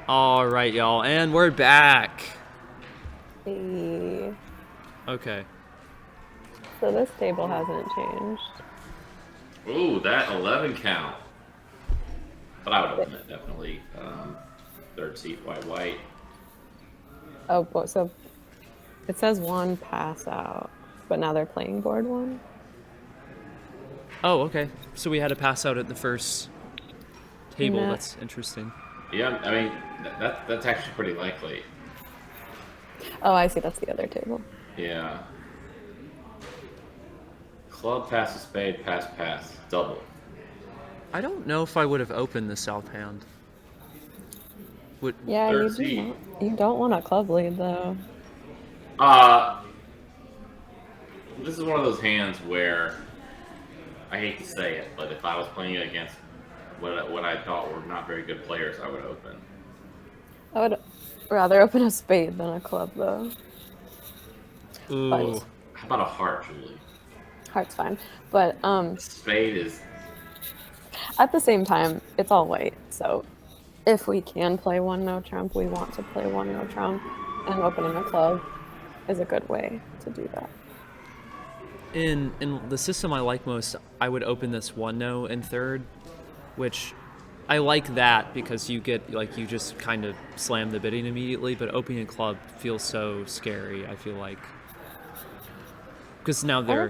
All right, y'all, and we're back. Hey. Okay. So this table hasn't changed. Ooh, that 11 count. But I would open it, definitely. Third seat, white. Oh, so it says one pass out, but now they're playing board one. Oh, okay. So we had a pass out at the first table. No. That's interesting. Yeah, I mean, that's actually pretty likely. Oh, I see. That's the other table. Yeah. Club, pass, a spade, pass. Double. I don't know if I would have opened the south hand. Yeah, Third you seat. don't want a club lead though. This is one of those hands where I hate to say it, but if I was playing it against what I thought were not very good players, I would open. I would rather open a spade than a club though. Ooh. But How about a heart, Julie? heart's fine. But Spade is. at the same time, it's all white. So if we can play one no trump, we want to play one no trump, and opening a club is a good way to do that. In the system I like most, I would open this one no in third, which I like that because you get you just kind of slam the bidding immediately. But opening a club feels so scary. I feel like because now they're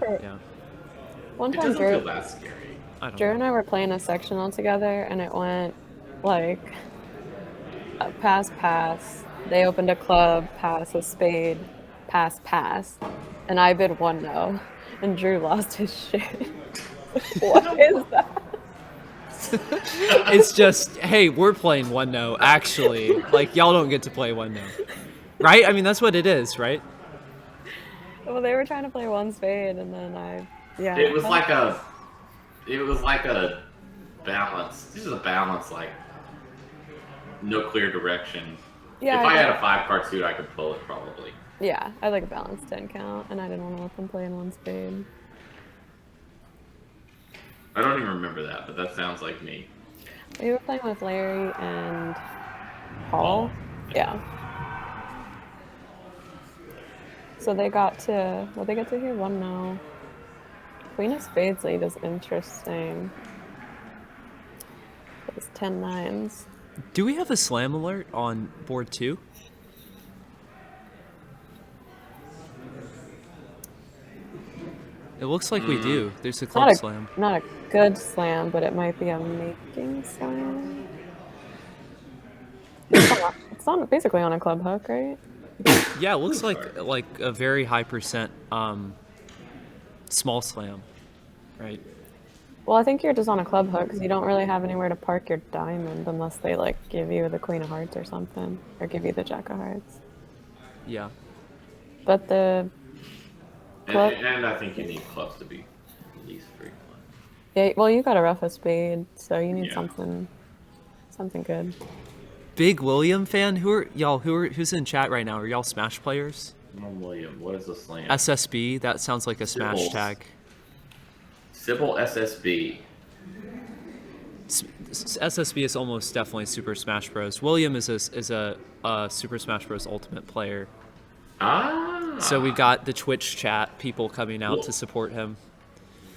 One It time, doesn't feel that scary. Drew and I were playing a sectional together, and it went like a pass. They opened a club, pass, a spade, pass, and I bid one no, and Drew lost his shit. What is that? It's just, hey, we're playing one no. Actually, y'all don't get to play one no, right? I mean, that's what it is, right? Well, they were trying to play one spade, and then It was like a balance. This is a balance, no clear direction. Yeah, if I had a 5-card suit, I could pull it probably. Yeah, I like a balanced 10 count, and I didn't want to let them play in one spade. I don't even remember that, but that sounds like me. We were playing with Larry and Paul. Yeah. So they got to, they get to hear one no. Queen of Spades lead is interesting. It's 10-9s. Do we have a slam alert on board 2? It looks like we do. There's a club slam. Not a good slam, but it might be a making slam. It's on basically on a club hook, right? Yeah, it looks like a very high percent small slam, right? Well, I think you're just on a club hook because you don't really have anywhere to park your diamond unless they give you the Queen of Hearts or something, or give you the Jack of Hearts. Yeah. But the club... and I think you need clubs to be at least frequent. Yeah, well, you got a rough a spade, so you need something good. Big William fan. Who's in chat right now? Are y'all Smash players? William, what is the slam? SSB. That sounds like a Smash Symbols. tag. Sybil SSB. SSB is almost definitely Super Smash Bros. William is a Super Smash Bros. Ultimate player. Ah. So we got the Twitch chat people coming out to support him.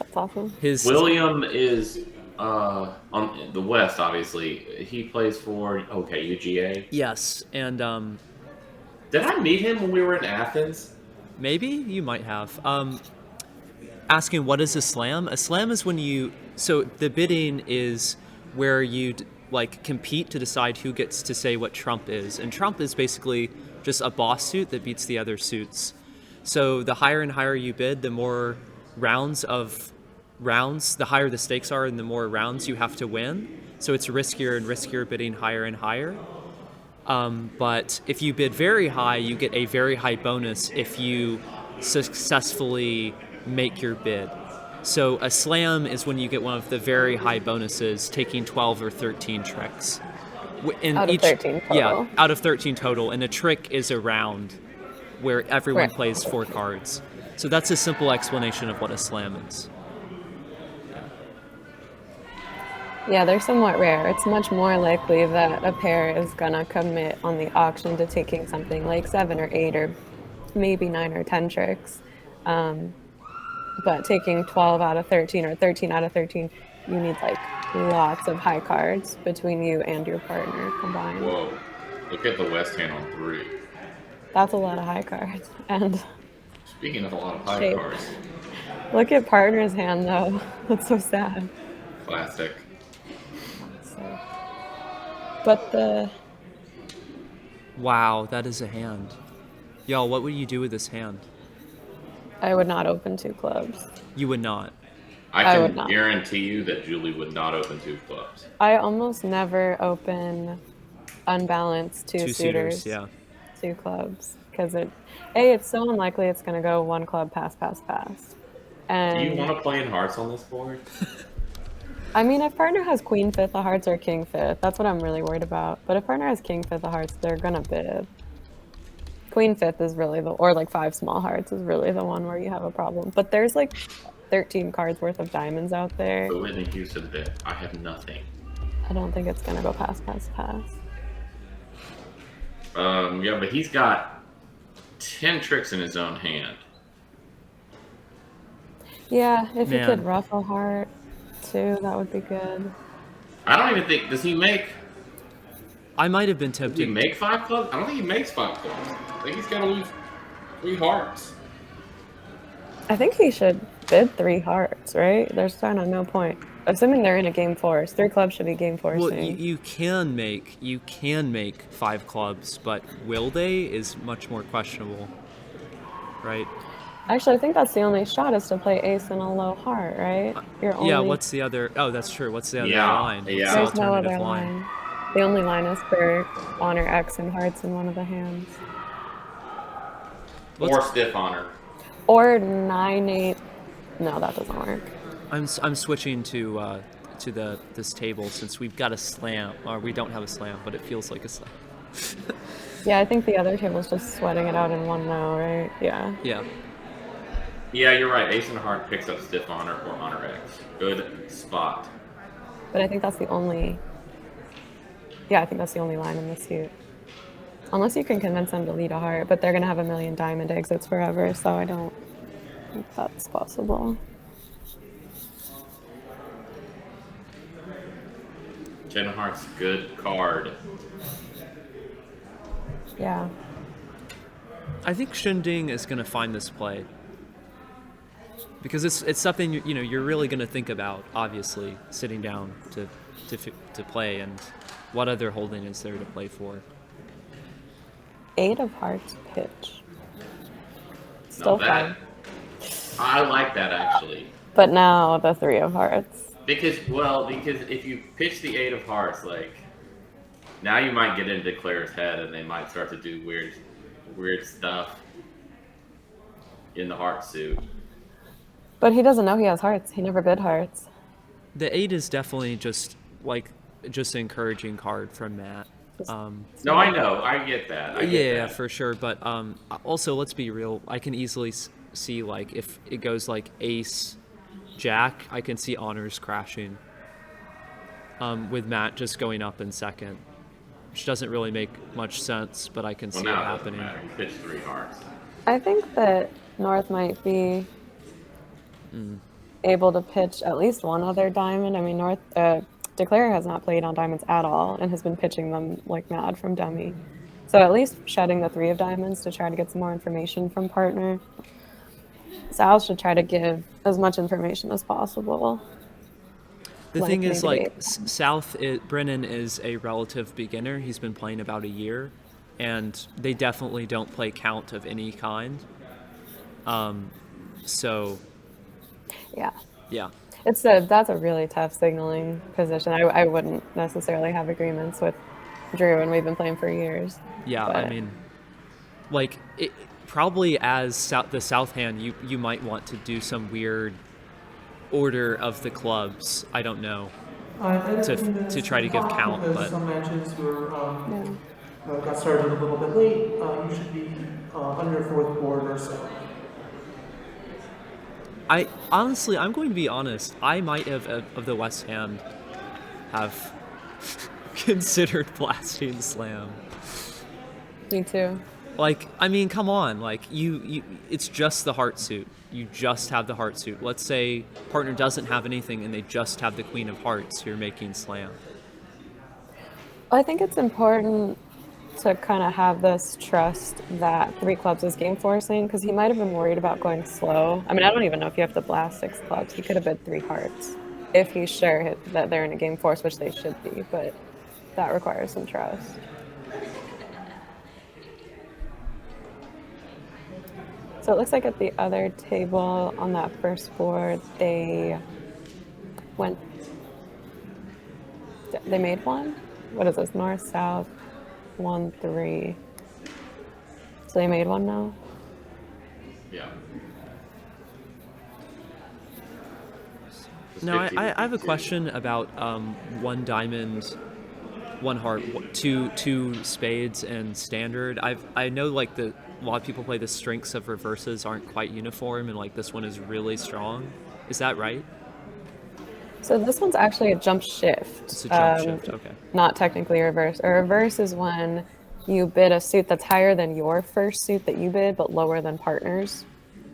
That's awesome. William is on the West, obviously. He plays for UGA. Yes, and did I meet him when we were in Athens? Maybe you might have. Asking what is a slam? A slam is when so the bidding is where you compete to decide who gets to say what trump is, and trump is basically just a boss suit that beats the other suits. So the higher and higher you bid, the more the higher the stakes are, and the more rounds you have to win. So it's riskier and riskier bidding higher and higher. But if you bid very high, you get a very high bonus if you successfully make your bid. So a slam is when you get one of the very high bonuses, taking 12 or 13 tricks. Out of 13 total. Yeah, out of 13 total. And a trick is a round where everyone plays 4 cards. So that's a simple explanation of what a slam is. Yeah, they're somewhat rare. It's much more likely that a pair is gonna commit on the auction to taking something like 7 or 8 or maybe 9 or 10 tricks. Um, but taking 12 out of 13 or 13 out of 13, you need like lots of high cards between you and your partner combined. Whoa. Look at the West hand on 3. That's a lot of high cards. And Speaking of a lot of high shape. cards, Look at partner's hand though. That's so sad. classic. So, but the Wow, that is a hand. Y'all, what would you do with this hand? I would not open 2 clubs. You would not. I would can not. guarantee you that Julie would not open 2 clubs. I almost never open unbalanced 2 Two suitors, suitors, yeah. 2 clubs, because it's so unlikely it's going to go 1 club pass. Do you And want to play in hearts on this board? I mean, if partner has queen fifth of hearts or king fifth, that's what I'm really worried about. But if partner has king fifth of hearts, they're gonna bid. Queen fifth is really or like 5 small hearts is really the one where you have a problem. But there's like 13 cards worth of diamonds out there. The Whitney Houston bit. I have nothing. I don't think it's gonna go pass. Yeah, but he's got 10 tricks in his own hand. Yeah, if you Man. could ruff a heart too, that would be good. I don't even think. Does he make? I might have been Does he tempted. make 5 clubs? I don't think he makes 5 clubs. I think he's got to lose 3 hearts. I think he should bid 3 hearts, right? There's kind of no point. Assuming they're in a game force, 3 clubs should be game forcing. Well, you can make 5 clubs, but will they is much more questionable, right? Actually, I think that's the only shot is to play ace and a low heart, right? You're only, Yeah. What's the other? Oh, that's true. What's the other Yeah, line? yeah. What's the There's no alternative other line. The only line is for honor X and hearts in one of the hands. Or What's- stiff honor. Or 9-8. No, that doesn't work. I'm switching to this table since we've got a slam, or we don't have a slam, but it feels like a slam. Yeah, I think the other table's just sweating it out in one now, right? Yeah. Yeah. Yeah, you're right. Ace and heart picks up stiff honor or honor X. Good spot. But I think that's the only... Yeah, I think that's the only line in the suit. Unless you can convince them to lead a heart, but they're going to have a million diamond exits forever, so I don't think that's possible. 10 of hearts, good card. Yeah. I think Shunding is going to find this play because it's something you're really going to think about. Obviously, sitting down to play, and what other holding is there to play for? 8 of hearts pitch. No, Still fun. I like that actually. But now the 3 of hearts. Because if you pitch the 8 of hearts, like, now you might get into Claire's head and they might start to do weird stuff in the heart suit. But he doesn't know he has hearts. He never bid hearts. The 8 is definitely just an encouraging card from Matt. No, I know. I get that. I get Yeah, that. for sure. But also, let's be real. I can easily see, like, if it goes like ace, jack, I can see honors crashing. With Matt just going up in second, which doesn't really make much sense, but I can see it Now it doesn't happening. matter. He pitched 3 hearts. I think that North might be able to pitch at least one other diamond. I mean, Declare has not played on diamonds at all and has been pitching them like mad from dummy. So at least shedding the 3 of diamonds to try to get some more information from partner. Sal should try to give as much information as possible. The Like thing is, maybe like, Brennan is a relative beginner. He's been playing about a year, and they definitely don't play count of any kind. So, Yeah. yeah. That's a really tough signaling position. I wouldn't necessarily have agreements with Drew, and we've been playing for years. Yeah, I But- mean, like, probably as the south hand, you might want to do some weird order of the clubs. I don't know. To try to give count, but some matches were Yeah. got started a little bit late. You should be on your 4th board or so. I honestly, I'm going to be honest. I might have of the West hand. have considered blasting slam. Me too. Like, I mean, come on. Like, it's just the heart suit. You just have the heart suit. Let's say partner doesn't have anything and they just have the queen of hearts. You're making slam. I think it's important to kind of have this trust that three clubs is game forcing, because he might have been worried about going slow. I mean, I don't even know if you have to blast six clubs. He could have bid three hearts if he's sure that they're in a game force, which they should be, but that requires some trust. So it looks like at the other table on that first board, they made one? What is this? North, south, 1, 3. So they made one now? Yeah. Now, I have a question about one diamond, one heart, two spades, and standard. I know like a lot of people play the strengths of reverses aren't quite uniform, and like this one is really strong. Is that right? So this one's actually a jump shift. It's a jump shift. Okay. Not technically a reverse. A reverse is when you bid a suit that's higher than your first suit that you bid, but lower than partners.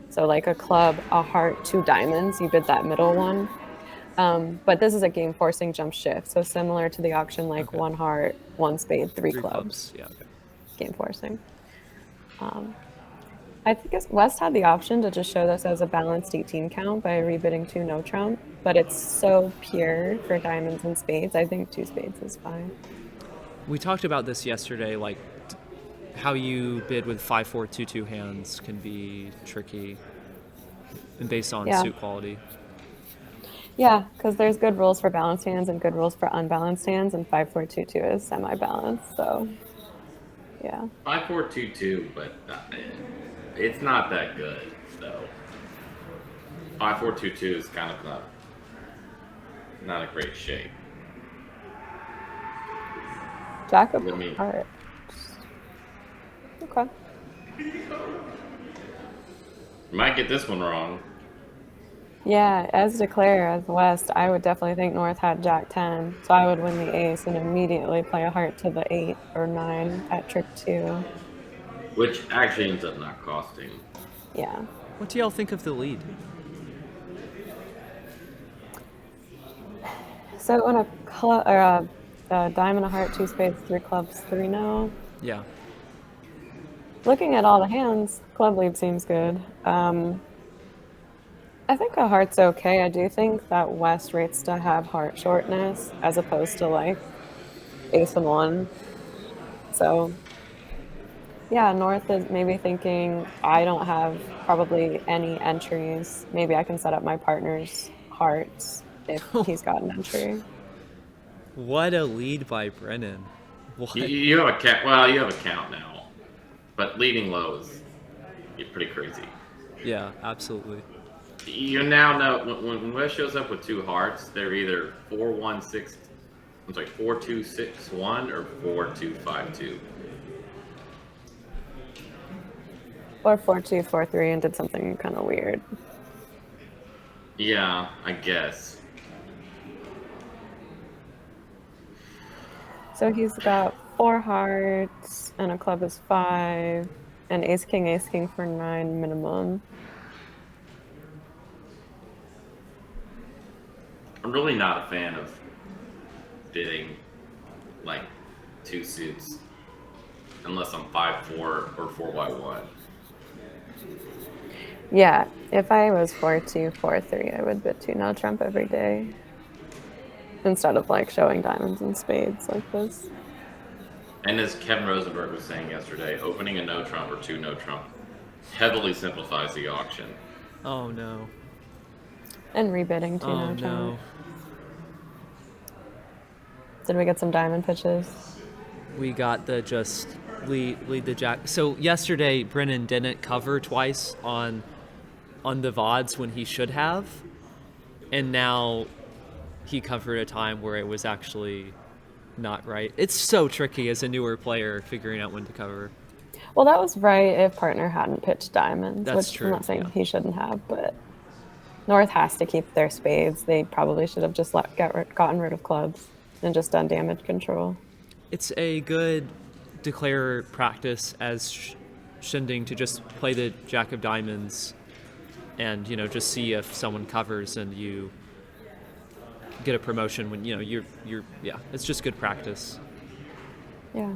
So like a club, a heart, 2 diamonds, you bid that middle one. But this is a game forcing jump shift. So similar to the auction, like Okay. 1 heart, 1 spade, 3 Three clubs. Yeah. Okay. Game forcing. I think West had the option to just show this as a balanced 18 count by rebidding 2 no trump, but it's so pure for diamonds and spades. I think 2 spades is fine. We talked about this yesterday, like how you bid with 5-4-2-2 hands can be tricky and based on suit quality. Yeah, because there's good rules for balanced hands and good rules for unbalanced hands, and 5-4-2-2 is semi-balanced, so yeah. 5-4-2-2, but it's not that good though. 5-4-2-2 is kind of not a great shape. Jack of Let me- hearts. Okay. You might get this one wrong. Yeah, as declare as West, I would definitely think North had Jack 10, so I would win the ace and immediately play a heart to the 8 or 9 at trick 2. Which actually ends up not costing. Yeah. What do y'all think of the lead? So when a diamond, a heart, 2 spades, 3 clubs, 3 no. Yeah. Looking at all the hands, club lead seems good. I think a heart's okay. I do think that West rates to have heart shortness as opposed to like ace and 1. So yeah, North is maybe thinking I don't have probably any entries. Maybe I can set up my partner's hearts if he's got an entry. What a lead by Brennan. What? You have a count. Well, you have a count now, but leading low is pretty crazy. Yeah, absolutely. You now know when West shows up with 2 hearts, they're either 4-1-6. I'm sorry, 4-2-6-1 or 4-2-5-2. Or 4-2, 4-3 and did something kind of weird. Yeah, I guess. So he's got 4 hearts and a club is 5 and ace king for 9 minimum. I'm really not a fan of bidding like 2 suits unless I'm 5-4 or 4-1. Yeah, if I was 4-2, 4-3, I would bid 2 no trump every day instead of like showing diamonds and spades like this. And as Kevin Rosenberg was saying yesterday, opening a no trump or 2 no trump heavily simplifies the auction. Oh no. And rebidding 2 Oh no trump. no. Did we get some diamond pitches? We got the just lead the jack. So yesterday Brennan didn't cover twice on the VODs when he should have, and now he covered a time where it was actually not right. It's so tricky as a newer player figuring out when to cover. Well, that was right if partner hadn't pitched diamonds, That's which true, I'm not saying yeah. he shouldn't have, but North has to keep their spades. They probably should have just gotten rid of clubs. and just done damage control. It's a good declare practice as Shinding to just play the Jack of Diamonds and, you know, just see if someone covers and you get a promotion when, you know, yeah, it's just good practice. Yeah.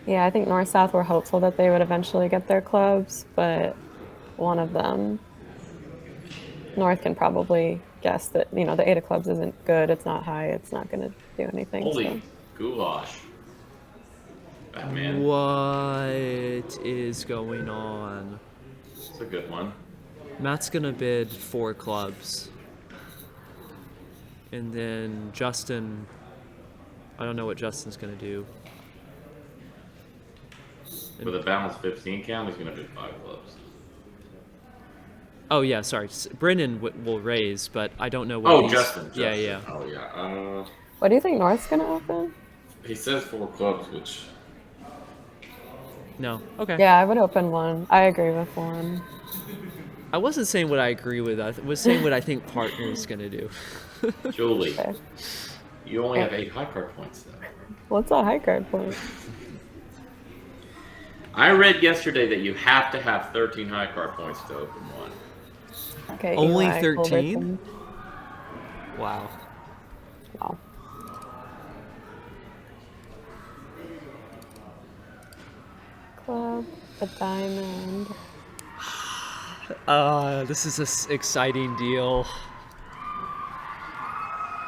Yeah, I think North-South were hopeful that they would eventually get their clubs, but one of them, North can probably guess that, you know, the 8 of clubs isn't good, it's not high, it's not going to do anything. Holy So. goulash. Batman. What is going on? It's a good one. Matt's gonna bid 4 clubs. And then Justin, I don't know what Justin's gonna do. For the balance 15 count, he's going to do 5 clubs. Oh yeah, sorry. Brennan will raise, but I don't know what. Oh, Justin. Yeah, yeah. Oh yeah. What do you think North's going to open? He says 4 clubs, which No. Okay. Yeah, I would open 1. I agree with 1. I wasn't saying what I agree with. I was saying what I think partner's gonna do. Julie, Okay. you only have 8 high card points though. What's a high card point? I read yesterday that you have to have 13 high card points to open one. Okay. Only Eli, 13? Culbertson. Wow. Wow. Club, a diamond. This is an exciting deal.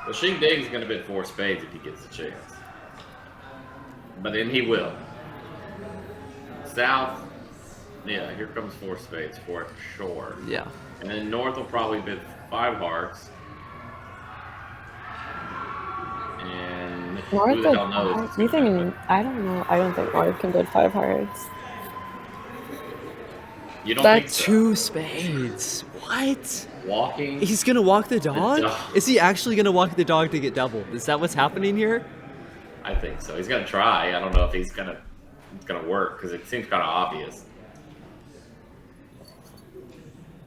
Well, Shing Ding's going to bid 4 spades if he gets a chance. But then he will. South, yeah, here comes 4 spades for it, sure. Yeah. And then North will probably bid 5 hearts. And North who the did hell knows? 5. You think? I don't know. I don't think North can bid 5 hearts. You don't think That's so? 2 spades. What? Walking? He's gonna walk the dog? dog. Is he actually gonna walk the dog to get double? Is that what's happening here? I think so. He's gonna try. I don't know if it's gonna work because it seems kind of obvious.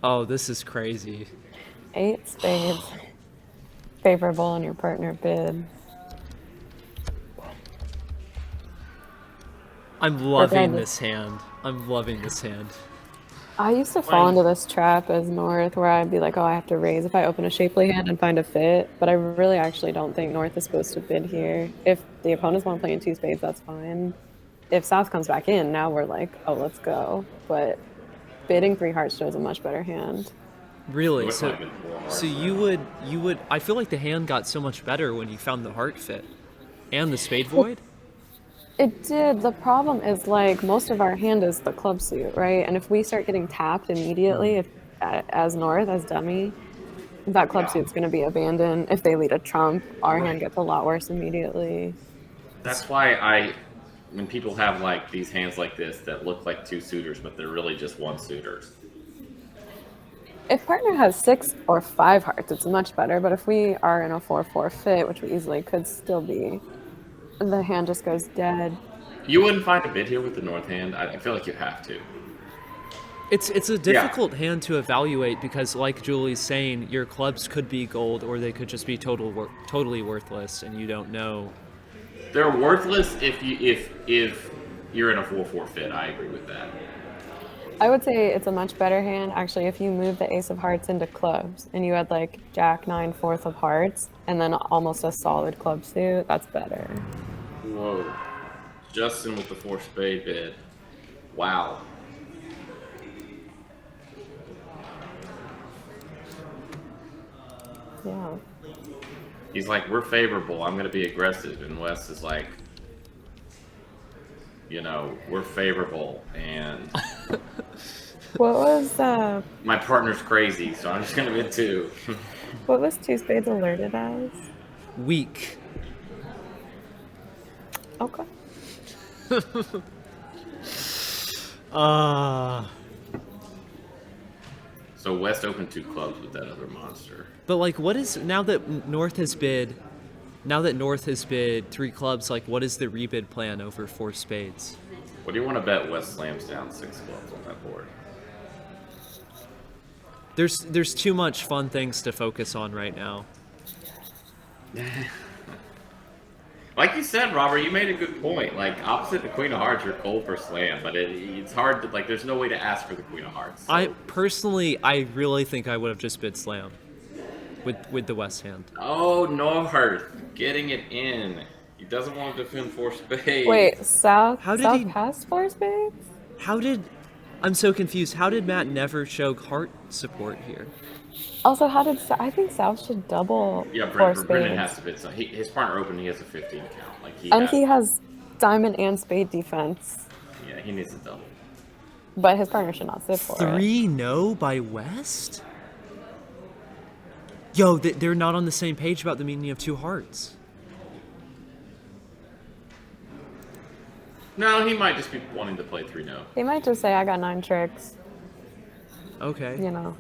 Oh, this is crazy. 8 spades. Favorable on your partner bid. I'm loving just- this hand. I'm loving this hand. I used to fall into this trap as North where I'd be like, oh, I have to raise if I open a shapely hand and find a fit. But I really actually don't think North is supposed to bid here. If the opponents want to play in 2 spades, that's fine. If South comes back in, now we're like, oh, let's go. But bidding 3 hearts shows a much better hand. Really? Would So, probably bid 4 hearts. so you would. I feel like the hand got so much better when you found the heart fit, and the spade void. It did. The problem is, like, most of our hand is the club suit, right? And if we start getting tapped immediately, as North, as dummy, that club Yeah. suit's going to be abandoned. If they lead a trump, our hand gets a lot worse immediately. That's why when people have like these hands like this that look like 2 suitors, but they're really just 1 suitors. If partner has 6 or 5 hearts, it's much better. But if we are in a 4-4 fit, which we easily could still be, the hand just goes dead. You wouldn't find a bid here with the North hand. I feel like you have to. It's a difficult hand to evaluate because, like Julie's saying, your clubs could be gold or they could just be totally worthless, and you don't know. They're worthless if you're in a 4-4 fit. I agree with that. I would say it's a much better hand, actually, if you move the ace of hearts into clubs and you had like jack 9 4th of hearts and then almost a solid club suit. That's better. Whoa. Justin with the 4 spade bid. Wow. Yeah. He's like, we're favorable. I'm going to be aggressive. And Wes is like, you know, we're favorable. And What was my partner's crazy, so I'm just going to bid 2. what was 2 spades alerted as? Weak. Okay. So West opened 2 clubs with that other monster. But like, what is now that North has bid 3 clubs? Like, what is the rebid plan over 4 spades? What do you want to bet West slams down 6 clubs on that board? There's too much fun things to focus on right now. Like you said, Robert, you made a good point. Like, opposite the Queen of Hearts, you're cold for slam, but it's hard to, like, there's no way to ask for the Queen of Hearts. So. I really think I would have just bid slam with the West hand. Oh, North, getting it in. He doesn't want to defend 4 spades. Wait, South How did South he- passed 4 spades? I'm so confused. How did Matt never show heart support here? Also, I think South should double Yeah, 4 Brendan spades. has to bid. So his partner open, he has a 15 count. Like And he has diamond and spade defense, yeah, he needs a double. but his partner should not sit for it. 3-0 by West? Yo, they're not on the same page about the meaning of 2 hearts. No, he might just be wanting to play 3-0. He might just say, I got 9 tricks. Okay. You know,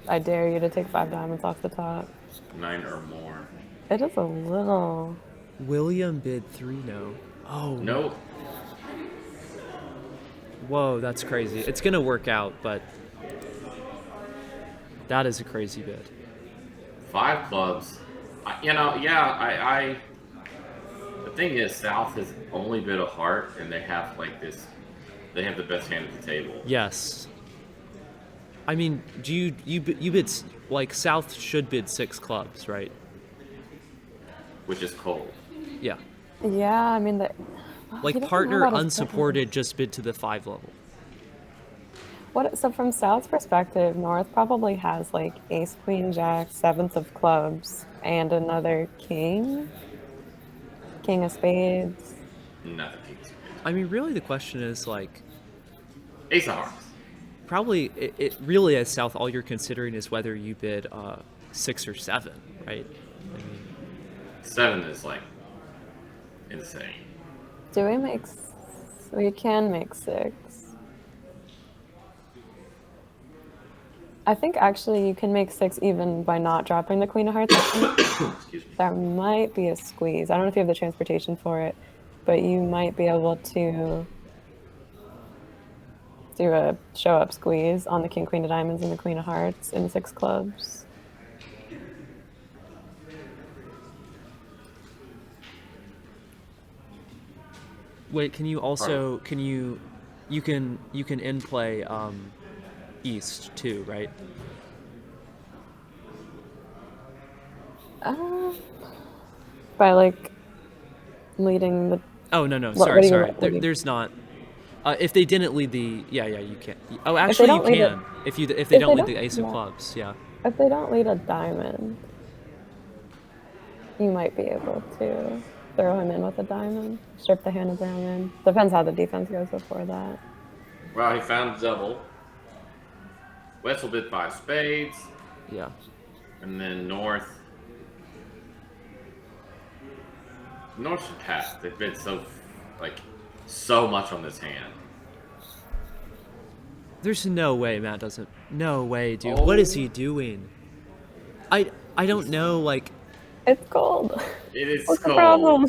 I dare you to take 5 diamonds off the top. 9 or more. It is a little... William bid 3-0. Oh. Nope. Whoa, that's crazy. It's gonna work out, but that is a crazy bid. 5 clubs. I the thing is, South has only bid a heart, and they have like this. They have the best hand at the table. Yes. I mean, do you bid like South should bid 6 clubs, right? Which is cold. Yeah. Yeah, I mean, Like partner unsupported just bid to the 5 level. So from South's perspective, North probably has like ace, queen, jack, 7th of clubs, and another king of spades. Nothing. I mean, really, the question is like, Ace of hearts. probably it really as South, all you're considering is whether you bid 6 or 7, right? I mean, 7 is like insane. Do we make... We can make 6. I think actually you can make 6 even by not dropping the queen of hearts. Excuse me. That might be a squeeze. I don't know if you have the transportation for it, but you might be able to do a show up squeeze on the king, queen of diamonds, and the queen of hearts in 6 clubs. wait, can you also you can in play East too, right? By like leading the... Oh no, What sorry. do you mean? There's not. If they didn't lead the you can. Oh, they actually you don't lead can. If they don't lead the ace of yeah. clubs, yeah. If they don't lead a diamond, you might be able to throw him in with a diamond, strip the hand of diamond. Depends how the defense goes before that. Well, he found double. West will bid 5 spades, Yeah. and then North should pass. They've bid so much on this hand. There's no way Matt doesn't. No way, dude. What is he doing? I don't know, like. It's cold. It is What's the cold. problem?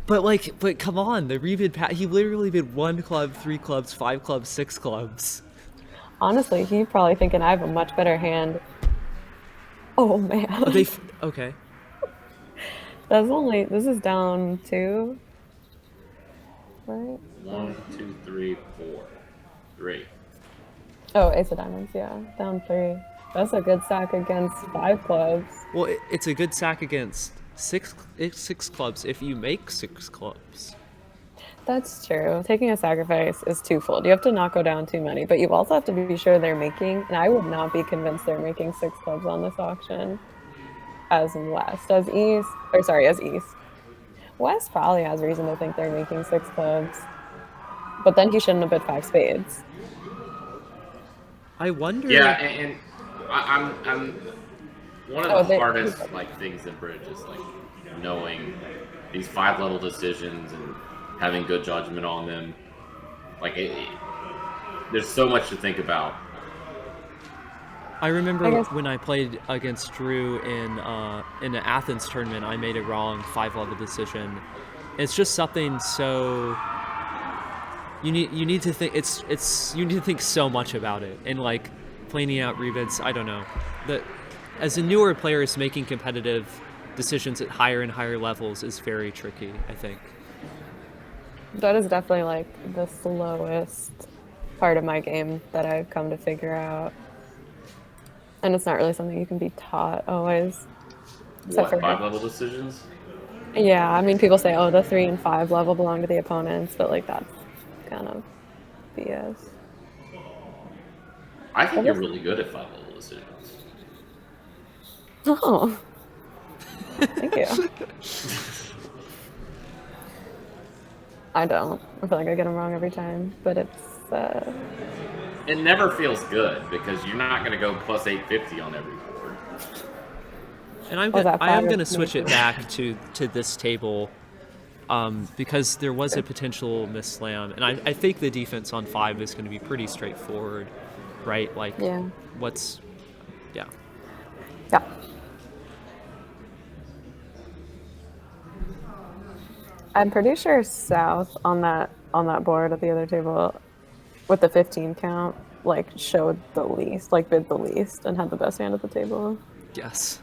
But come on, the rebid he literally bid 1 club, 3 clubs, 5 clubs, 6 clubs. Honestly, he's probably thinking I have a much better hand. Oh man. Okay. This is down 2. Right? 1, 2, 3, 4, 3. Oh, ace of diamonds, yeah. Down 3. That's a good stack against 5 clubs. Well, it's a good sack against 6 clubs if you make 6 clubs. That's true. Taking a sacrifice is twofold. You have to not go down too many, but you also have to be sure they're making, and I would not be convinced they're making 6 clubs on this auction as West. As East. West probably has reason to think they're making 6 clubs, but then he shouldn't have bid 5 spades. I wonder. Yeah, and I'm one of the they- hardest things in bridge is knowing these 5 level decisions and having good judgment on them. There's so much to think about. I remember I guess- when I played against Drew in the Athens tournament, I made a wrong 5-level decision. It's just something so you need to think you need to think so much about it, and planning out rebids. I don't know. As a newer player is making competitive decisions at higher and higher levels is very tricky, I think. That is definitely like the slowest part of my game that I've come to figure out. And it's not really something you can be taught always. Except What, for 5-level decisions? yeah, I mean people say, oh, the 3 and 5 level belong to the opponents, but like that's kind of BS. I think you're really good at 5-level decisions. Oh. Thank you. I don't. I feel like I get them wrong every time, but it's It never feels good because you're not going to go plus 850 on every board. And I am going to switch it back to this table because there was a potential miss slam, and I think the defense on 5 is going to be pretty straightforward, right? Like, yeah. Yeah. Yeah. I'm pretty sure South on that board at the other table with the 15 count like showed the least, like bid the least and had the best hand at the table. Yes.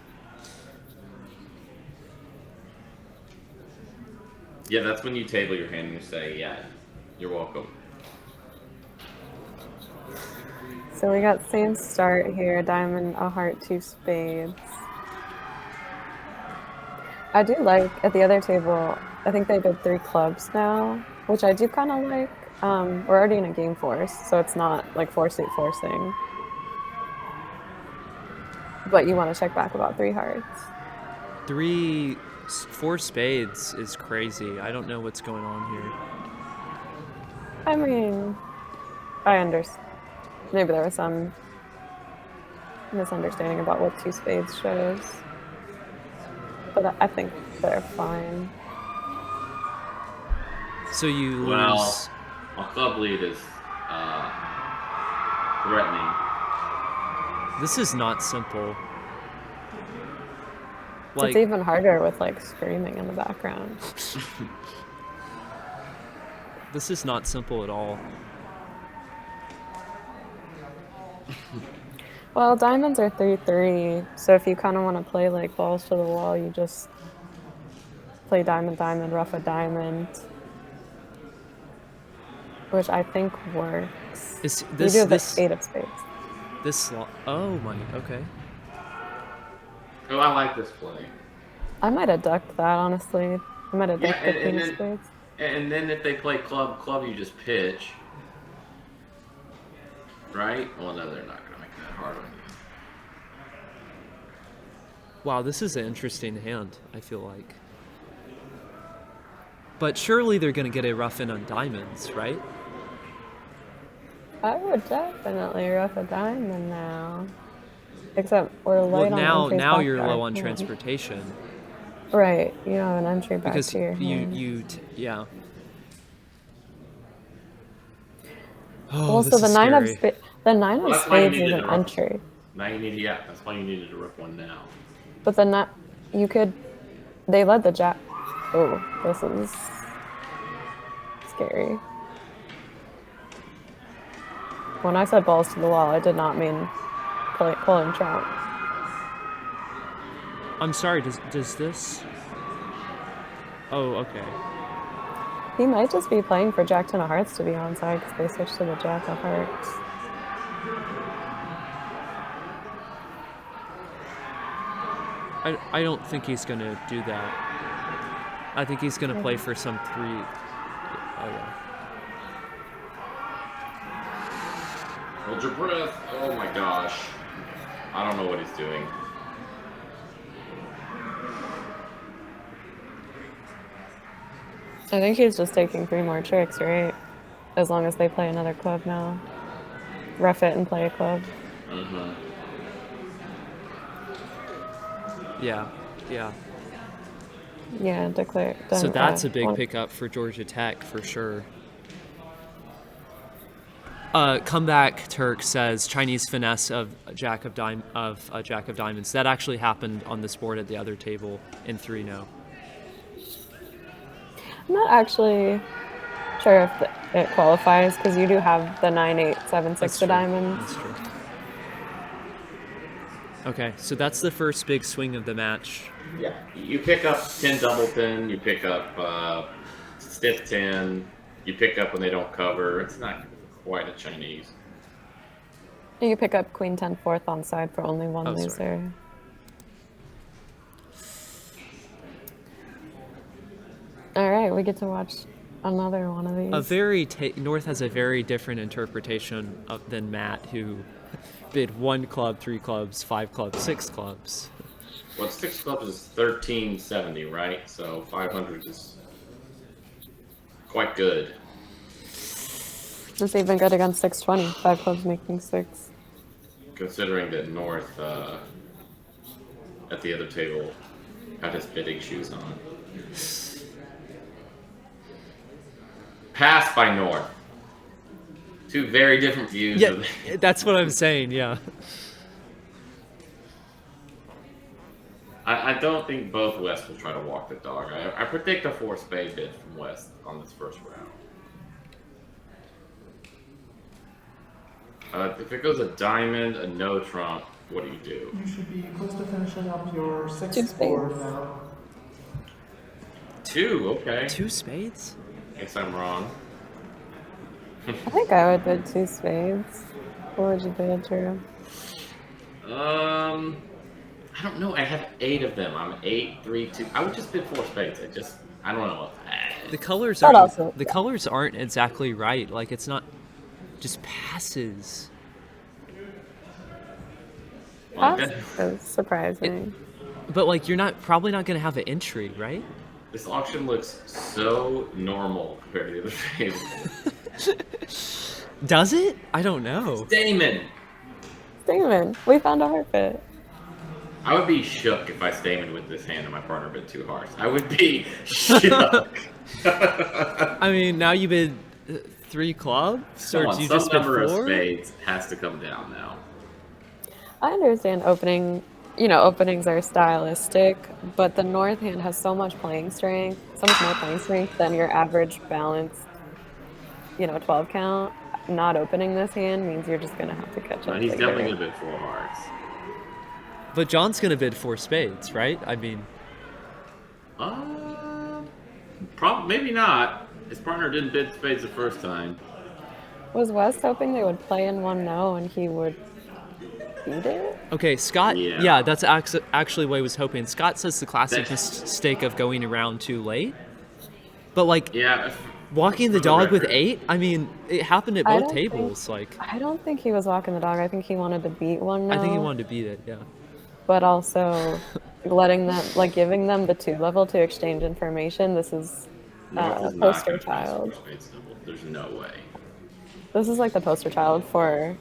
Yeah, that's when you table your hand and you say, yeah, you're welcome. So we got same start here, diamond, a heart, 2 spades. I do like, at the other table, I think they did 3 clubs now, which I do kind of like. We're already in a game force, so it's not like forcing. But you want to check back about 3 hearts. 4 spades is crazy. I don't know what's going on here. I mean, I understand. Maybe there was some misunderstanding about what 2 spades shows. But I think they're fine. So you lose. Well, a club lead is threatening. This is not simple. It's even harder with like screaming in the background. This is not simple at all. Well, diamonds are 3-3, so if you kind of want to play like balls to the wall, you just play diamond, diamond, rough a diamond, which I think works. Is you do the 8 of spades. Oh my, okay. Oh, I like this play. I might have ducked that, honestly. I might have ducked the queen of spades. And then if they play club, you just pitch. Right? Well, no, they're not going to make that hard on you. Wow, this is an interesting hand, I feel like. But surely they're going to get a rough in on diamonds, right? I would definitely rough a diamond now. Except we're light on entries. Now you're low on transportation. Right, you don't have an entry back because to your hand. Yeah. Well, Oh, so this the is nine scary. of spades is an entry. Now you need to, yeah, that's why you needed to rip one now. But they led the jack. Oh, this is scary. When I said balls to the wall, I did not mean pulling trout. I'm sorry, does this? Oh, okay. He might just be playing for Jack 10 of hearts to be onside because they switched to the Jack of hearts. I don't think he's going to do that. I think he's going to play for some 3. Oh, yeah. Hold your breath. Oh my gosh. I don't know what he's doing. I think he's just taking 3 more tricks, right? As long as they play another club now. Rough it and play a club. Mm-hmm. Yeah. Yeah, declare. So that's a big pickup for Georgia Tech for sure. Comeback Turk says Chinese finesse of Jack of Diamonds. That actually happened on this board at the other table in 3-0. I'm not actually sure if it qualifies because you do have the 9-8-7-6 to diamonds. That's true. Okay, so that's the first big swing of the match. Yeah. You pick up 10 double pin, you pick up stiff 10, you pick up when they don't cover. It's not quite a Chinese. You pick up queen 10 fourth on side for only one Oh, loser. sorry. All right, we get to watch another one of these. North has a very different interpretation than Matt, who bid 1 club, 3 clubs, 5 clubs, 6 clubs. Well, 6 clubs is 1370, right? So 500 is quite good. This even good against 620. 5 clubs making 6. Considering that North at the other table had his bidding shoes on. Pass by North. 2 very different views. Yeah, that's what I'm saying, yeah. I don't think both West will try to walk the dog. I predict a 4 spade bid from West on this first round. If it goes a diamond, a no trump, what do you do? You should be close to finishing up your 2 6th board spades. now. 2, okay. 2 spades? Guess I'm wrong. I think I would bid 2 spades. What would you bid, Drew? I don't know. I have 8 of them. I'm 8, 3, 2. I would just bid 4 spades. I don't know. The colors That aren't also- the colors aren't exactly right. Like, it's not just passes. Well, That is surprising. But like, you're probably not gonna have an entry, right? this auction looks so normal compared to the other table. Does it? I don't know. Damon! Damon, we found a Arbit. I would be shook if I Stamen with this hand and my partner bid 2 hearts. I would be shook. I mean, now you bid 3 clubs, or Come on, do you some just bid number of 4? spades has to come down now. I understand openings are stylistic, but the North hand has so much playing strength, so much more playing strength than your average balanced, 12 count. Not opening this hand means you're just gonna have to catch up. He's later. definitely gonna bid 4 hearts. But John's gonna bid 4 spades, right? I mean, Maybe not. His partner didn't bid spades the first time. Was West hoping they would play in one no and he would beat it? okay, Scott. Yeah. Yeah, that's actually what I was hoping. Scott says the classic That's- mistake of going around too late. But like, Yeah. walking the For the dog with record. 8. I mean, it happened at I both don't tables. I don't think he was walking the dog. I think he wanted to beat one no. I think he wanted to beat it. Yeah. But also letting them, giving them the 2 level to exchange information. This is North is not poster gonna pass child. 4 spades double. There's no way. This is like the poster child for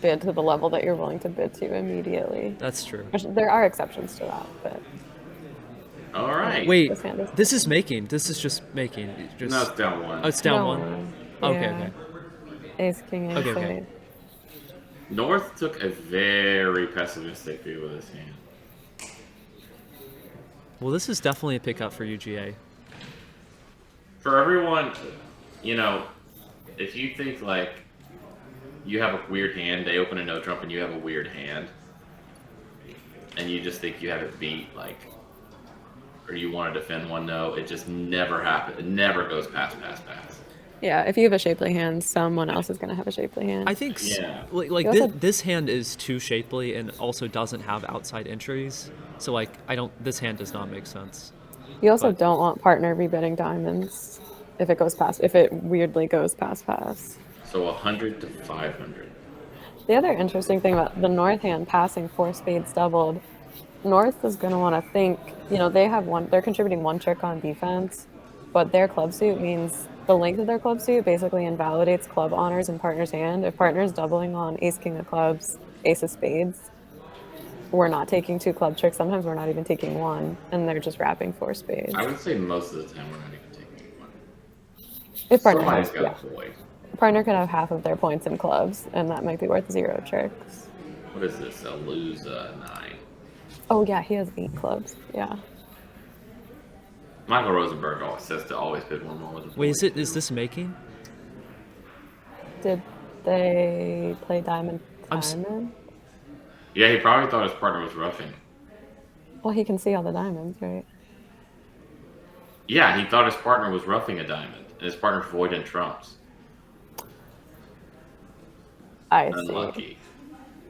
bid to the level that you're willing to bid to immediately. That's true. There are exceptions to that, but All right. Wait, This hand is- this is making. This is just making. Just, No, it's down 1. oh, it's down no 1. Okay, Yeah. okay. Ace, king, ace, Okay, okay. spade. North took a very pessimistic view of this hand. Well, this is definitely a pickup for UGA. For everyone, if you think you have a weird hand, they open a no trump and you have a weird hand, and you just think you have it beat, or you want to defend one no, it just never happens. It never goes pass. Yeah, if you have a shapely hand, someone else is going to have a shapely hand. I think Yeah. like You also- this hand is too shapely and also doesn't have outside entries. So this hand does not make sense. You also but- don't want partner rebidding diamonds if it weirdly goes past pass. So 100 to 500. The other interesting thing about the North hand passing 4 spades doubled, North is going to want to think, they're contributing 1 trick on defense, but their club suit means the length of their club suit basically invalidates club honors in partner's hand. If partner's doubling on ace, king of clubs, ace of spades, we're not taking 2 club tricks. Sometimes we're not even taking 1, and they're just wrapping 4 spades. I would say most of the time we're not even taking one. If partner Somebody's has, got a void. partner could have half of their points in clubs, and that might be worth 0 tricks. What is this? A lose 9. Oh yeah, he has 8 clubs. Yeah. Michael Rosenberg always says to always bid 1 more with a Wait, void. is this making? Did they play diamond? I'm s- Diamond? Yeah, he probably thought his partner was roughing. Well, he can see all the diamonds, right? Yeah, he thought his partner was roughing a diamond, and his partner's void and trumps. I see. Unlucky.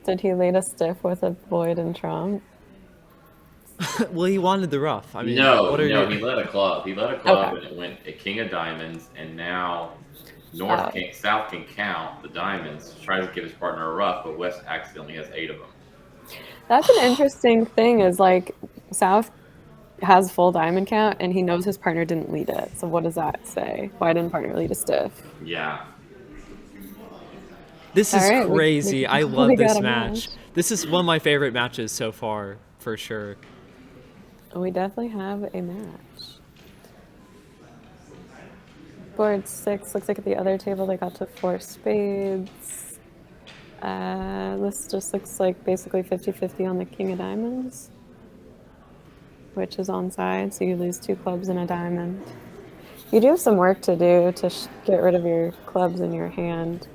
Did he lead a stiff with a void and trump? Well, he wanted the rough. I mean, No, what are no, you? he led a club. He led a club, Okay. and it went a king of diamonds, and now Oh. South can count the diamonds. Tries to give his partner a rough, but West accidentally has 8 of them. That's an interesting thing is like South has full diamond count and he knows his partner didn't lead it. So what does that say? Why didn't partner lead a stiff? Yeah. This All is right, crazy. I we love got this a match. This is one of my favorite matches so far, for sure. We definitely have a match. Board 6 looks like at the other table they got to 4 spades. This just looks like basically 50-50 on the king of diamonds, which is onside, so you lose 2 clubs and a diamond. You do have some work to do to get rid of your clubs in your hand.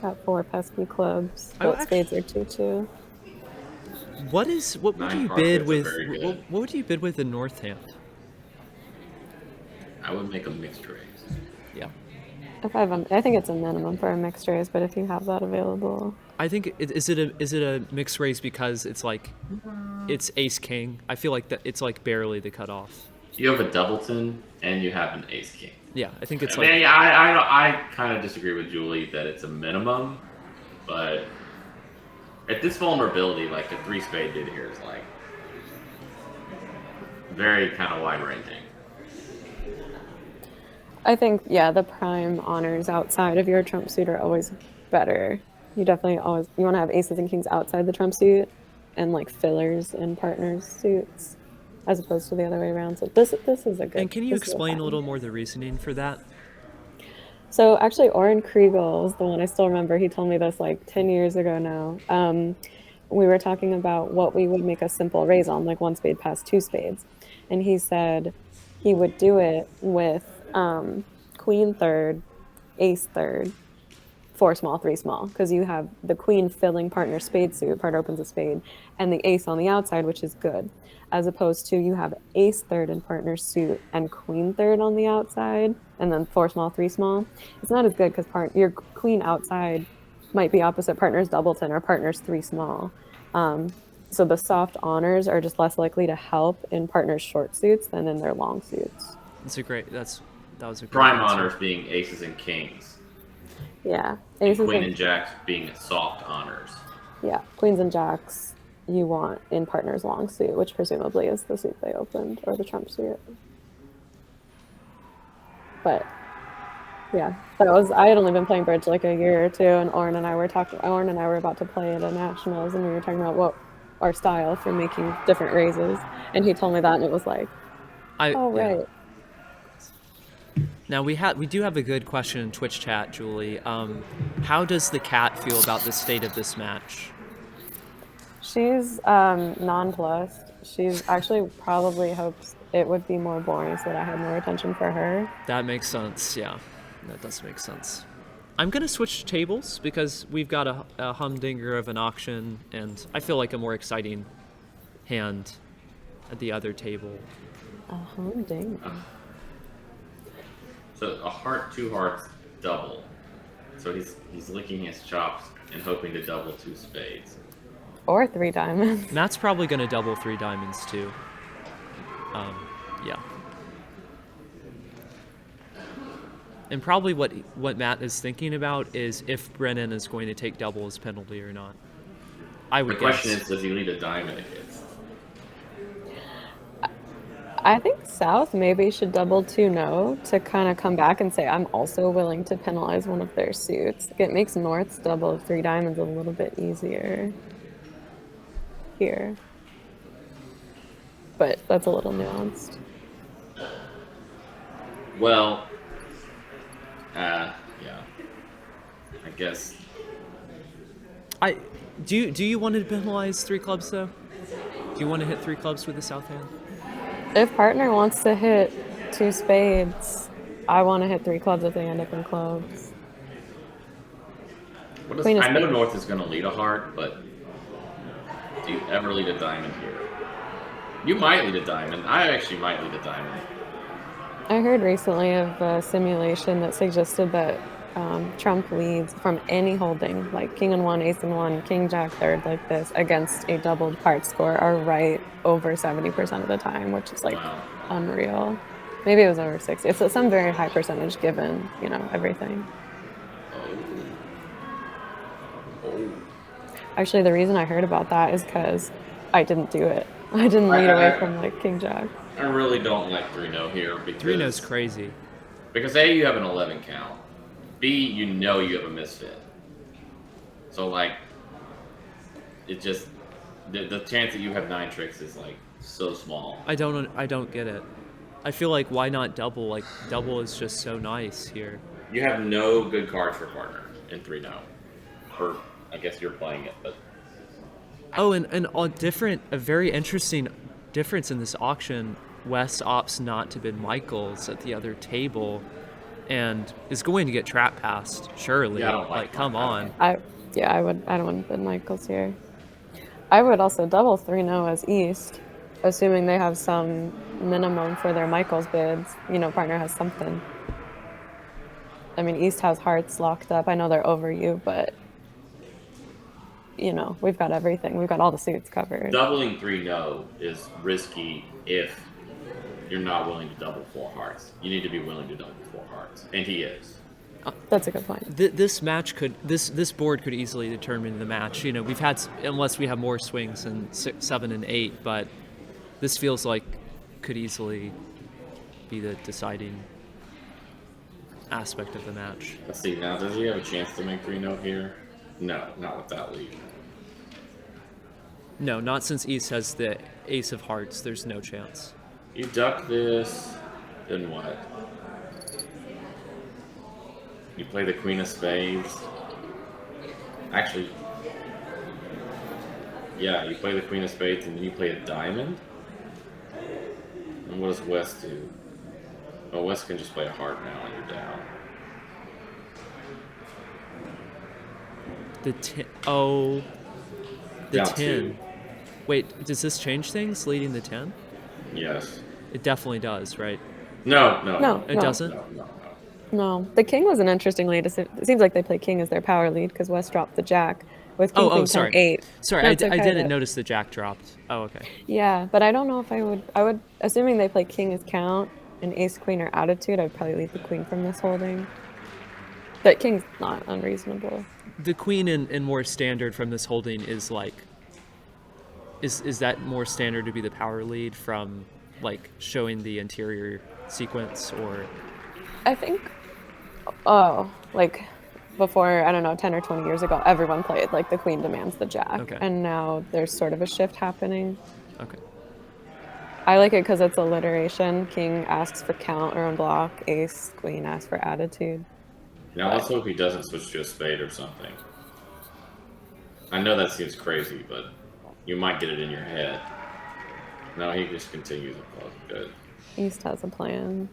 Got 4 pesky clubs, but spades are 2-2. What would 9 you card bid hits are with? very good. What would you bid with the north hand? I would make a mixed raise. Yeah, I think it's a minimum for a mixed raise, but if you have that available, I think is it a mixed raise because it's like it's ace king. I feel like that it's like barely the cutoff. You have a doubleton, and you have an ace king. Yeah, I think it's I like mean, I kind of disagree with Julie that it's a minimum, but at this vulnerability, like the 3 spade bid here is like very kind of wide ranging. I think, yeah, the prime honors outside of your trump suit are always better. You definitely always, you want to have aces and kings outside the trump suit and like fillers in partners suits as opposed to the other way around. So this is a good. And can you this is explain a fine. little more the reasoning for that? So actually, Oren Kriegel is the one I still remember. He told me this like 10 years ago now. We were talking about what we would make a simple raise on, like 1 spade past 2 spades. And he said he would do it with queen third, ace third, 4 small, 3 small, because you have the queen filling partner spade suit, partner opens a spade, and the ace on the outside, which is good, as opposed to you have ace third in partner suit and queen third on the outside, and then 4 small, 3 small. It's not as good because your queen outside might be opposite partner's doubleton or partner's 3 small. So the soft honors are just less likely to help in partners' short suits than in their long suits. That was a great Prime answer. honors being aces and kings. Yeah. And Aces queen and jacks being soft honors. Yeah, queens and jacks you want in partner's long suit, which presumably is the suit they opened, or the trump suit. But yeah, I had only been playing bridge like a year or two, and Oren and I were about to play at a nationals, and we were talking about what our style for making different raises, and he told me that, and it was like, oh Yeah. right. Now we do have a good question in Twitch chat, Julie. How does the cat feel about the state of this match? She's nonplussed. She's actually probably hopes it would be more boring so that I had more attention for her. That makes sense. Yeah, that does make sense. I'm gonna switch tables because we've got a humdinger of an auction, and I feel like a more exciting hand at the other table. A humdinger. So a heart, 2 hearts, double. So he's licking his chops and hoping to double 2 spades. Or 3 diamonds. Matt's probably gonna double 3 diamonds too. Yeah. And probably what Matt is thinking about is if Brennan is going to take double as penalty or not. I would The question guess. is, does he lead a diamond against? I think South maybe should double 2-no to kind of come back and say, I'm also willing to penalize one of their suits. It makes North's double of 3 diamonds a little bit easier here. But that's a little nuanced. Well, yeah. I guess. Do you want to penalize 3 clubs though? Do you want to hit 3 clubs with the south hand? If partner wants to hit 2 spades, I want to hit 3 clubs if they end up in clubs. I know North is going to lead a heart, but Do you ever lead a diamond here? You might lead a diamond. I actually might lead a diamond. I heard recently of a simulation that suggested that Trump leads from any holding, like king and one, ace and one, king jack third, like this, against a doubled part score, are right over 70% of the time, which is like Wow. unreal. Maybe it was over 60. It's some very high percentage given, you know, everything. Oh. Actually, the reason I heard about that is because I didn't do it. I didn't lead away from like king jack. I really don't like 3-0 here because 3-0's crazy. Because A, you have an 11 count. B, you know you have a misfit. So like, it just the chance that you have 9 tricks is like so small. I don't get it. I feel like why not double? Like double is just so nice here. You have no good cards for partner in 3-0. Or I guess you're playing it, but Oh, and a very interesting difference in this auction. West opts not to bid Michaels at the other table, and is going to get trap passed. Surely, Yeah, I don't like come on. I don't want to bid Michaels here. I would also double 3-0 as East, assuming they have some minimum for their Michaels bids. You know, partner has something. I mean, East has hearts locked up. I know they're over you, but you know, we've got everything. We've got all the suits covered. doubling 3-0 is risky if you're not willing to double 4 hearts. You need to be willing to double 4 hearts, and he is. That's a good point. This match this board could easily determine the match. You know, we've had, unless we have more swings in 6, 7, and 8, but this feels like could easily be the deciding aspect of the match. Let's see, now does he have a chance to make 3-0 here? No, not with that lead. No, not since East has the ace of hearts. There's no chance. You duck this, then what? You play the queen of spades. Actually, yeah, you play the queen of spades and then you play a diamond? And what does West do? Oh, West can just play a heart now and you're down. The Down 10. 2. Wait, does this change things, leading the 10? Yes. It definitely does, right? No. It doesn't? No. No, the king was an interesting lead. It seems like they play king as their power lead because West dropped the jack with king, queen, sorry. 8. Sorry, No, I it's okay, didn't but- notice the jack dropped. Oh, okay. Yeah, but I don't know if I would, assuming they play king as count and ace queen or attitude, I'd probably leave the queen from this holding. But king's not unreasonable. The queen in more standard from this holding is like, is that more standard to be the power lead from like showing the interior sequence, or? I think, like before, I don't know, 10 or 20 years ago, everyone played like the queen demands the jack. Okay. And now there's sort of a shift happening. Okay. I like it because it's alliteration. King asks for count or unblock. Ace, queen asks for attitude. Now let's hope he doesn't switch to a spade or something. I know that seems crazy, but you might get it in your head. No, he just continues with clubs. Good. East has a plan.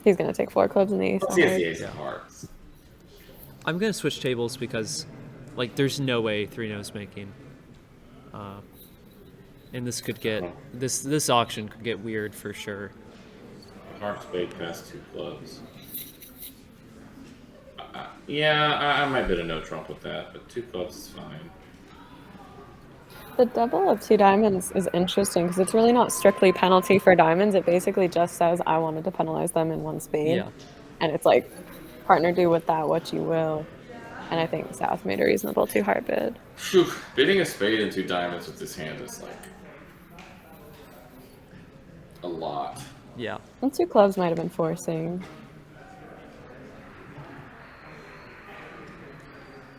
He's going to take 4 clubs in the ace. Let's of see if the hearts. ace of hearts. I'm gonna switch tables because, like, there's no way 3-0's making. And this could get this auction could get weird for sure. Heart spade past 2 clubs. Yeah, I might bid a no trump with that, but 2 clubs is fine. The double of 2 diamonds is interesting because it's really not strictly penalty for diamonds. It basically just says, I wanted to penalize them in 1 spade. Yeah. And it's like, partner, do with that what you will. And I think South made a reasonable 2 heart bid. Whew, bidding a spade and 2 diamonds with this hand is like a lot. Yeah. And 2 clubs might have been forcing.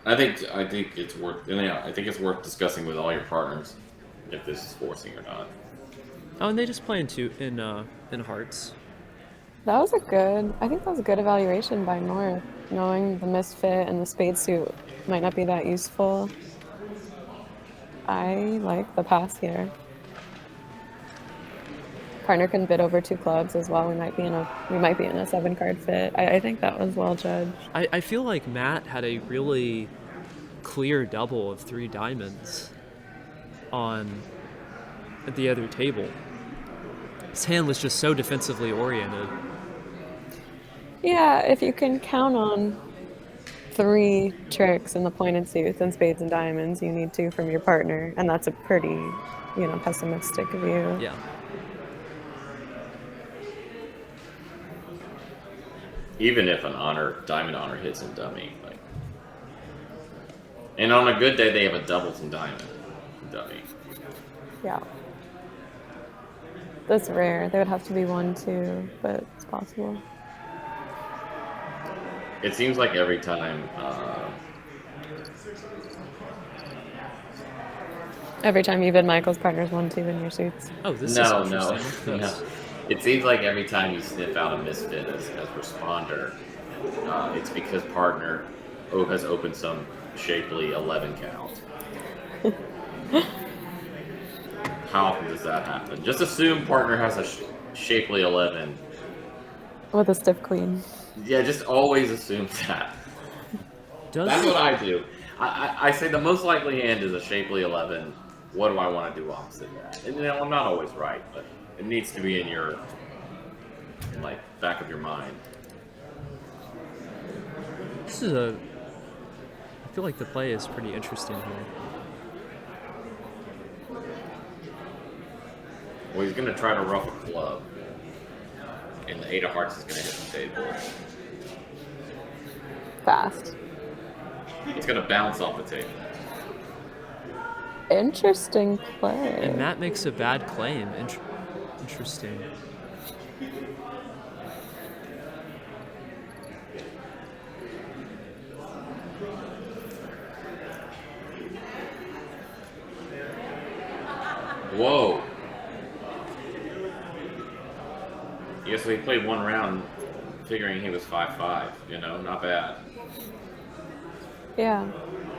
I think it's worth. Yeah, I think it's worth discussing with all your partners if this is forcing or not. Oh, and they just play in hearts. That was I think that was a good evaluation by North. Knowing the misfit and the spade suit might not be that useful. I like the pass here. Partner can bid over 2 clubs as well. We might be in a 7-card fit. I think that was well judged. I feel like Matt had a really clear double of 3 diamonds. at the other table. His hand was just so defensively oriented. Yeah, if you can count on 3 tricks in the pointed suits and spades and diamonds, you need 2 from your partner, and that's a pretty, pessimistic view. Yeah. Even if diamond honor hits in dummy, like, and on a good day they have a doubles and diamond dummy. Yeah. That's rare. They would have to be 1, 2, but it's possible. It seems like every time. Every time you bid Michael's partner's 1, 2 in your suits. Oh, this is No. interesting. Yes. It seems like every time you sniff out a misfit as responder, it's because partner has opened some shapely 11 count. How often does that happen? Just assume partner has a shapely 11. With a stiff queen. Yeah, just always assume that. That's what I do. I say the most likely hand is a shapely 11. What do I want to do opposite that? And I'm not always right, but it needs to be in back of your mind. I feel like the play is pretty interesting here. Well, he's going to try to ruff a club. And the 8 of hearts is going to hit the table. Fast. It's going to bounce off the table. Interesting play. And Matt makes a bad claim. Interesting. Whoa. Yeah, so he played 1 round figuring he was 5-5. Not bad. Yeah.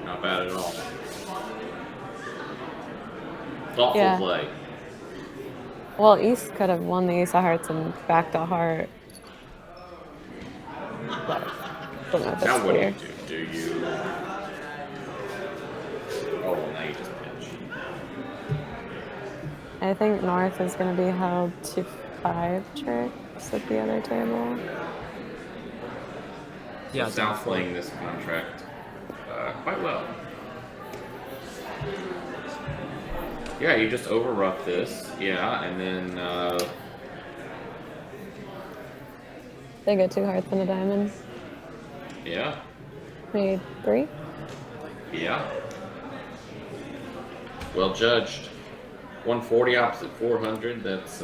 Not bad at all. Thoughtful Yeah. play. Well, East could have won the Ace of Hearts and backed a heart. But don't know if Now that's what clear. do? Do you... Oh, well, now you just pinch. I think North is going to be held to 5 tricks at the other table. Yeah, So South playing this contract quite well. Yeah, you just overruff this. Yeah, and then... They get 2 hearts and a diamond. yeah. Made 3. Yeah. Well judged. 140 opposite 400. That's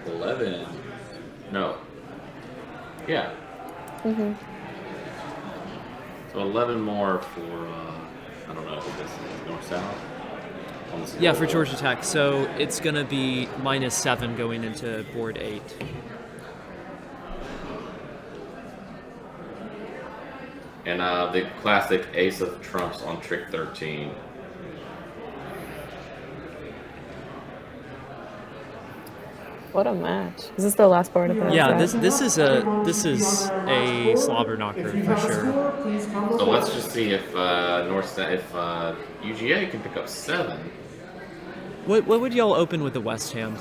11. No. Yeah. Mhm. So 11 more for I don't know who this is. North South. On the Yeah, for scoreboard. Georgia Tech. So it's going to be -7 going into board 8. And the classic Ace of Trumps on trick 13. What a match. Is this the last board of the Yeah, set? this is a slobber knocker for sure. So let's just see if UGA can pick up 7. What would y'all open with the West hand?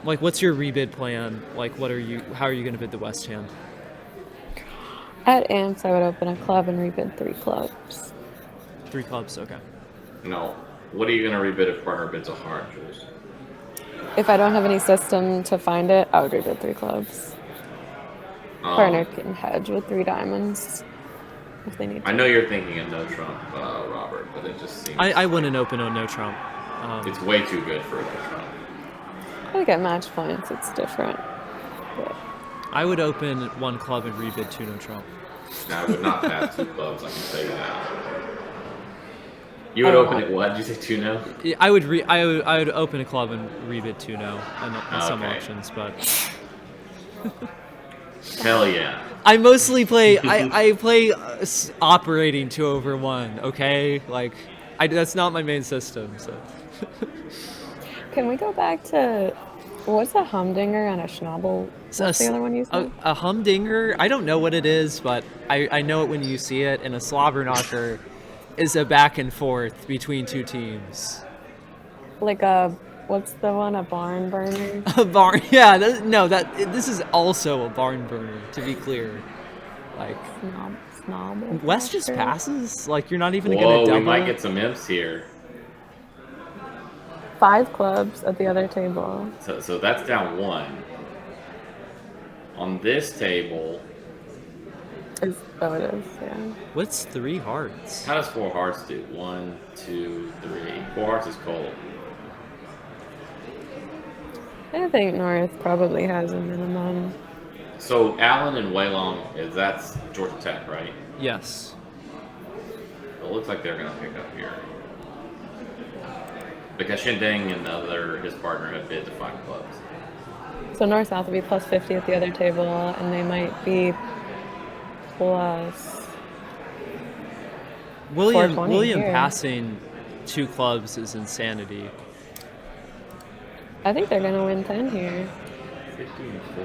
Like, what's your rebid plan? Like, how are you going to bid the West hand? At Amps, I would open a club and rebid 3 clubs. 3 clubs, okay. No. What are you going to rebid if partner bids a heart, Jules? If I don't have any system to find it, I would rebid 3 clubs. Partner can hedge with 3 diamonds if they need to. I know you're thinking of no trump, Robert, but it just seems I wouldn't open on no trump. it's way too good for a no trump. I think at match points, it's different. But I would open 1 club and rebid 2 no trump. Now, I would not pass 2 clubs, I can tell you that. You would open it what? Did you say 2 no? I would open a club and rebid 2 no on some Okay. auctions, but Hell yeah. I mostly play I play operating 2 over 1. Okay, like that's not my main system. So can we go back to what's a humdinger and a schnabel? What's the other one you said? A humdinger. I don't know what it is, but I know it when you see it. And a slobber knocker is a back and forth between two teams. Like a, what's the one? A barn burner? A barn, yeah. This is also a barn burner. To be clear, like Snob. West just passes. Like you're not even gonna Whoa, double. we might get some imps here. 5 clubs at the other table. So that's down 1. On this table, It is, yeah. What's 3 hearts? how does 4 hearts do? 1, 2, 3. 4 hearts is cold. I think North probably has a minimum. So Allen and Waylong, that's Georgia Tech, right? Yes. It looks like they're going to pick up here. Because Shinding and his partner have bid to 5 clubs. So North-South will be plus 50 at the other table, and they might be plus... William 420 here. passing 2 clubs is insanity. I think they're going to win 10 here. 50 and 50.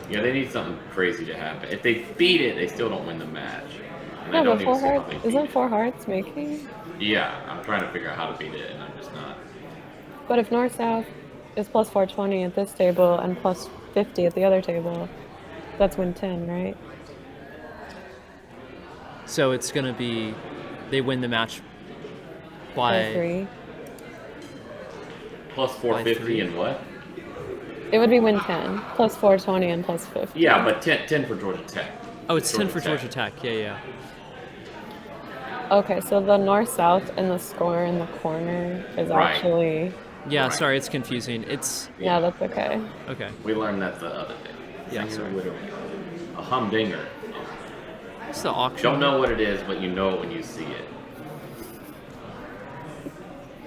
Yeah, they need something crazy to happen. If they beat it, they still don't win the match. And I No, don't but even 4 see how hearts, they beat isn't it. 4 hearts making? Yeah, I'm trying to figure out how to beat it, and I'm just not. But if North-South is plus 420 at this table and plus 50 at the other table, that's win 10, right? So it's gonna be, they win the match By by 3. Plus 450 3. and what? It would be win 10, plus 420 and plus 50. Yeah, but 10 for Georgia Tech. Oh, it's 10 for Georgia Tech. Yeah. Okay, so the North-South and the score in the corner is Right. actually... Yeah, Right. sorry, it's confusing. It's Yeah, that's okay. okay. We learned that the other day. Yeah, Singer sorry. Widow. A humdinger. It's the auction. Don't know what it is, but you know it when you see it.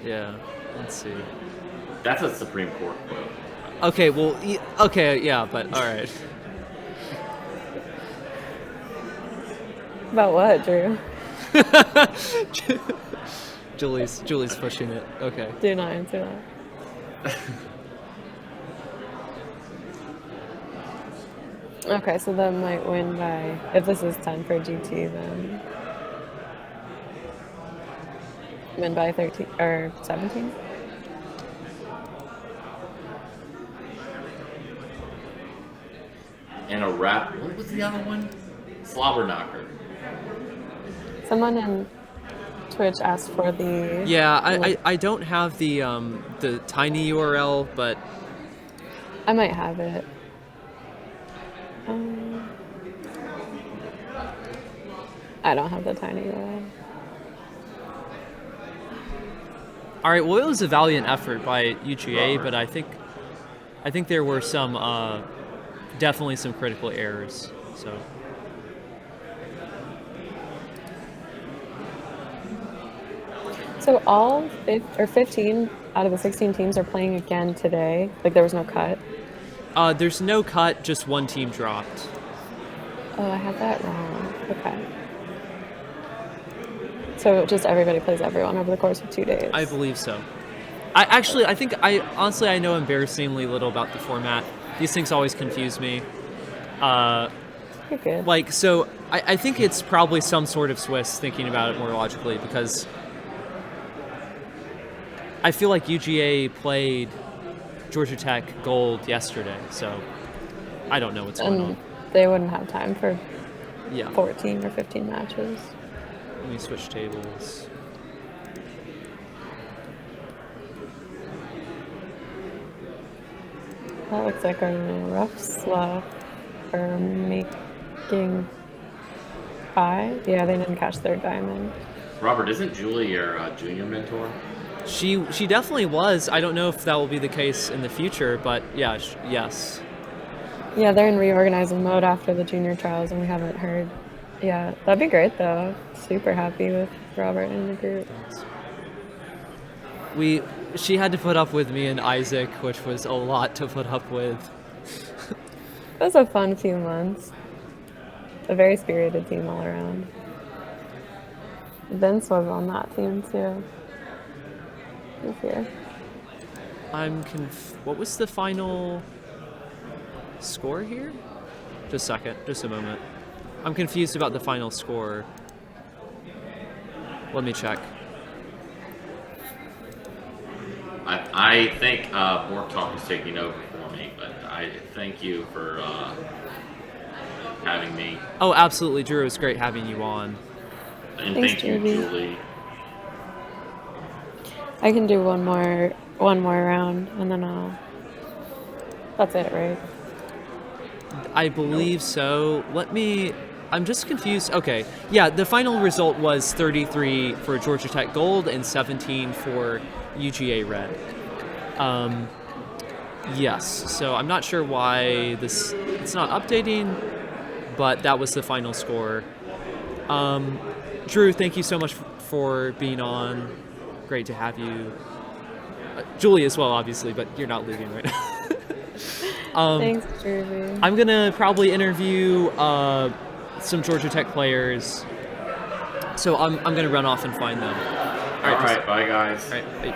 Yeah. Let's see. That's a Supreme Court quote. Okay, well, okay, yeah, but all right. About what, Drew? Julie's pushing it. Okay. Do not answer that. Okay, so that might win by, if this is 10 for GT, then win by 13 or 17. And a rap. What was the other one? Slobber knocker. Someone in Twitch asked for the... Yeah, I don't have the tiny URL, but I might have it. I don't have the tiny URL. all right. Well, it was a valiant effort by UGA, but I think there were some definitely some critical errors. So. So all 15 out of the 16 teams are playing again today. Like there was no cut. There's no cut, just one team dropped. Oh, I had that wrong. Okay. So just everybody plays everyone over the course of 2 days. I believe so. I know embarrassingly little about the format. These things always confuse me. You're good. Like, so I think it's probably some sort of Swiss, thinking about it more logically, because I feel like UGA played Georgia Tech Gold yesterday, so I don't know what's going on. They wouldn't have time for Yeah. 14 or 15 matches. Let me switch tables. That looks like a rough slot for making 5. Yeah, they didn't catch their diamond. Robert, isn't Julie your junior mentor? She definitely was. I don't know if that will be the case in the future, but yeah, yes. Yeah, they're in reorganizing mode after the junior trials, and we haven't heard. Yeah, that'd be great though. Super happy with Robert in the group. She had to put up with me and Isaac, which was a lot to put up with. It was a fun few months. A very spirited team all around. Vince was on that team too. He's here. What was the final score here? Just a second, just a moment. I'm confused about the final score. Let me check. I think Bork Talk is taking over for me, but I thank you for having me. Oh, absolutely, Drew. It's great having you on. And Thanks, thank you, Julie. Julie. I can do one more round, and then that's it, right? I believe so. I'm just confused. Okay. Yeah, the final result was 33 for Georgia Tech Gold and 17 for UGA Red. Yes, so I'm not sure why it's not updating, but that was the final score. Drew, thank you so much for being on. Great to have you. Julie as well, obviously, but you're not leaving right now. Thanks, Jeremy. I'm going to probably interview some Georgia Tech players, so I'm going to run off and find them. All right, bye guys. All right, bye.